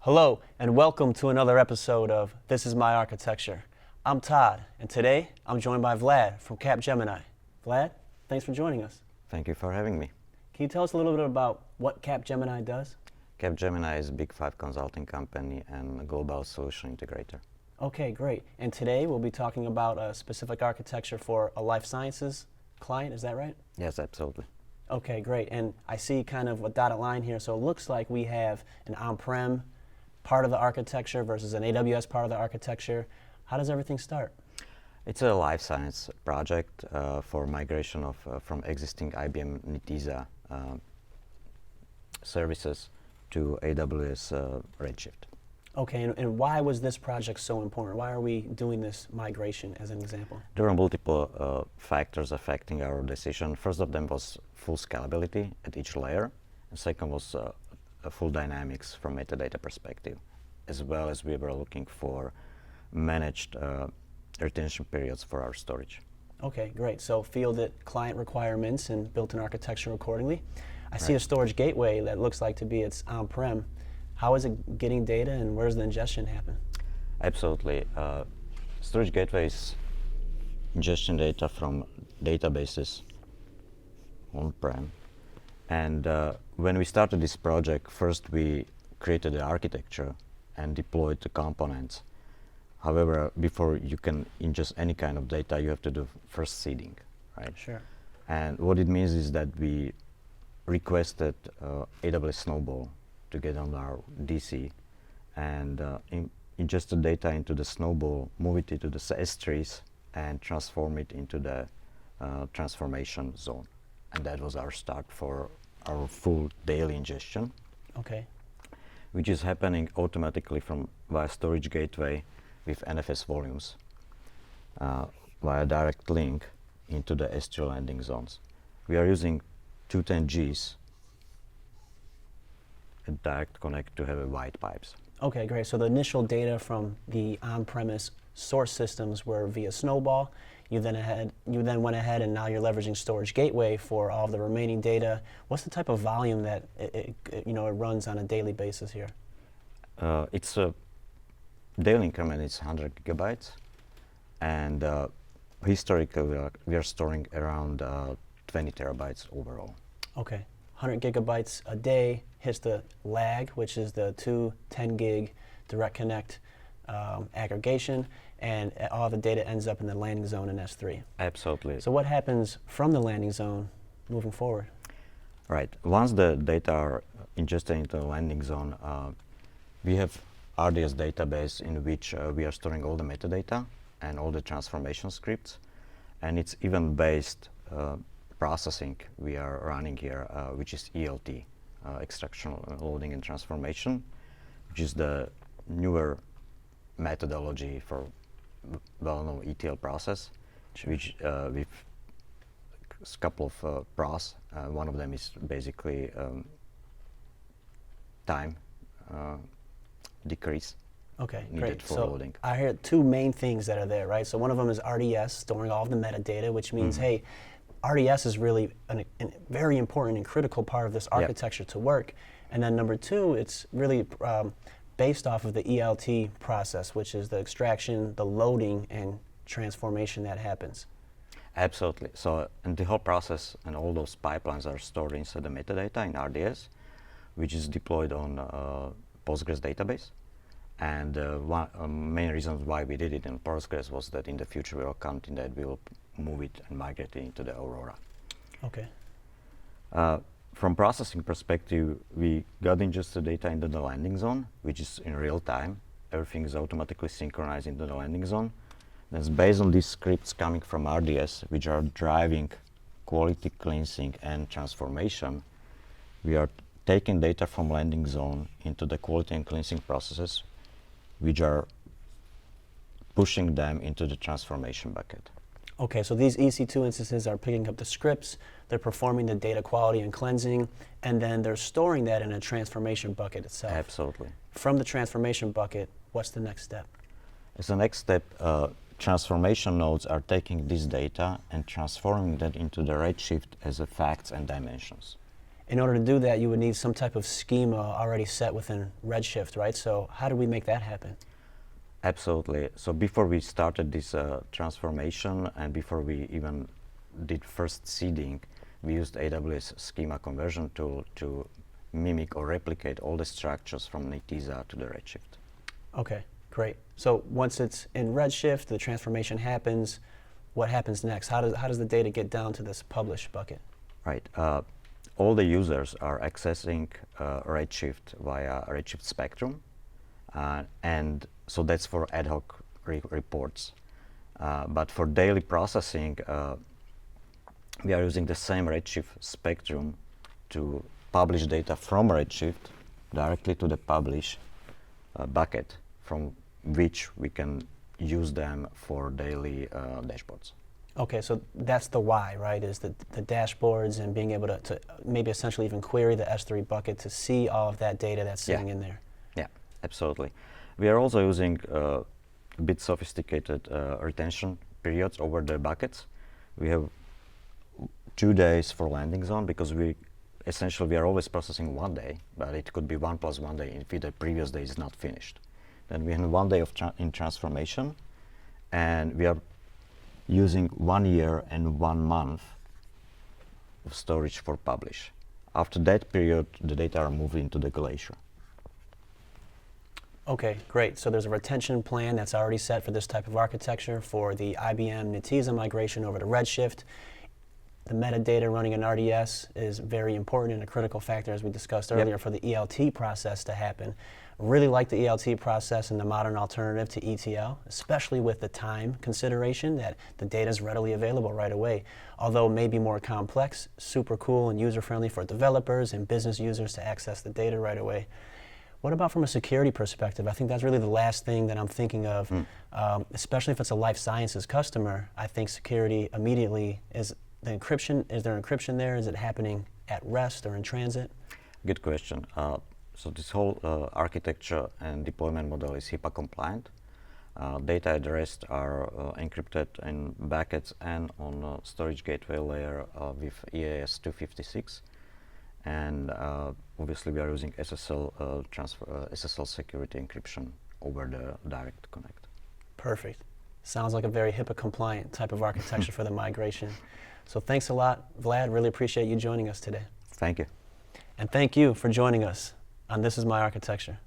Hello, and welcome to another episode of This Is My Architecture. I'm Todd, and today I'm joined by Vlad from Capgemini. Vlad, thanks for joining us. Thank you for having me. Can you tell us a little bit about what Capgemini does? Capgemini is a Big Five consulting company and a global solution integrator. Okay, great. And today we'll be talking about a specific architecture for a life sciences client, is that right? Yes, absolutely. Okay, great. And I see kind of a dotted line here, so it looks like we have an on-prem part of the architecture versus an AWS part of the architecture. How does everything start? It's a life science project for migration of from existing IBM Netezza services to AWS Redshift. Okay, and why was this project so important? Why are we doing this migration as an example? There are multiple factors affecting our decision. First of them was full scalability at each layer, and second was a full dynamics from metadata perspective, as well as we were looking for managed retention periods for our storage. Okay, great. So fielded client requirements and built an architecture accordingly. I see a storage gateway that looks like to be it's on-prem. How is it getting data and where does the ingestion happen? Absolutely. Storage gateway is ingestion data from databases on-prem. And when we started this project, first we created the architecture and deployed the components. However, before you can ingest any kind of data, you have to do first seeding, right? Sure. And what it means is that we requested AWS Snowball to get on our DC and ingest the data into the Snowball, move it into the S3s, and transform it into the transformation zone. And that was our start for our full daily ingestion. Okay. Which is happening automatically from via storage gateway with NFS volumes via direct link into the S3 landing zones. We are using 210Gs a direct connect to have a wide pipes. Okay, great. So the initial data from the on-premise source systems were via Snowball. You then went ahead and now you're leveraging Storage Gateway for all of the remaining data. What's the type of volume that it runs on a daily basis here? It's a daily increment. It's 100 gigabytes, and historically we are storing around 20 terabytes overall. Okay, 100 gigabytes a day hits the lag, which is the 10 gig direct connect aggregation, and all the data ends up in the landing zone in S3. Absolutely. So what happens from the landing zone moving forward? Right. Once the data are ingested into the landing zone, we have RDS database in which we are storing all the metadata and all the transformation scripts, and it's event-based processing we are running here, which is ELT, extraction, loading, and transformation, which is the newer methodology for well-known ETL process, which with a couple of pros. One of them is basically time decrease. Okay, needed great. For so loading. I hear two main things that are there, right? So one of them is RDS, storing all of the metadata, which means, hey, RDS is really a very important and critical part of this architecture to work. And then number two, it's really based off of the ELT process, which is the extraction, the loading, and transformation that happens. Absolutely. So, and the whole process and all those pipelines are stored inside the metadata in RDS, which is deployed on Postgres database. And one main reason why we did it in Postgres was that in the future we are counting that we will move it and migrate it into the Aurora. Okay. From processing perspective, we got ingested data into the landing zone, which is in real time. Everything is automatically synchronized into the landing zone. That's based on these scripts coming from RDS, which are driving quality cleansing and transformation. We are taking data from landing zone into the quality and cleansing processes, which are pushing them into the transformation bucket. Okay, so these EC2 instances are picking up the scripts, they're performing the data quality and cleansing, and then they're storing that in a transformation bucket itself. Absolutely. From the transformation bucket, what's the next step? As the next step, transformation nodes are taking this data and transforming that into the Redshift as a facts and dimensions. In order to do that, you would need some type of schema already set within Redshift, right? So how do we make that happen? Absolutely. So before we started this transformation and before we even did first seeding, we used AWS schema conversion tool to mimic or replicate all the structures from Netezza to the Redshift. Okay, great. So once it's in Redshift, the transformation happens. What happens next? How does the data get down to this publish bucket? Right. All the users are accessing Redshift via Redshift Spectrum, and so that's for ad hoc reports. But for daily processing, we are using the same Redshift Spectrum to publish data from Redshift directly to the publish bucket, from which we can use them for daily dashboards. Okay, so that's the why, right? Is the dashboards and being able to maybe essentially even query the S3 bucket to see all of that data that's sitting in there. Yeah, absolutely. We are also using a bit sophisticated retention periods over the buckets. We have 2 days for landing zone because we are always processing 1 day, but it could be 1 plus 1 day if the previous day is not finished. Then we have 1 day of in transformation, and we are using 1 year and 1 month of storage for publish. After that period, the data are moved into the Glacier. Okay, great. So there's a retention plan that's already set for this type of architecture for the IBM Netezza migration over to Redshift. The metadata running in RDS is very important and a critical factor, as we discussed earlier, for the ELT process to happen. Really like the ELT process and the modern alternative to ETL, especially with the time consideration that the data is readily available right away. Although it may be more complex, super cool and user-friendly for developers and business users to access the data right away. What about from a security perspective? I think that's really the last thing that I'm thinking of, especially if it's a life sciences customer. I think security immediately is the encryption. Is there encryption there? Is it happening at rest or in transit? Good question. So this whole architecture and deployment model is HIPAA compliant. Data at rest are encrypted in buckets and on a storage gateway layer with EAS 256. And obviously we are using SSL security encryption over the direct connect. Perfect. Sounds like a very HIPAA compliant type of architecture for the migration. So thanks a lot, Vlad. Really appreciate you joining us today. Thank you. And thank you for joining us on This Is My Architecture.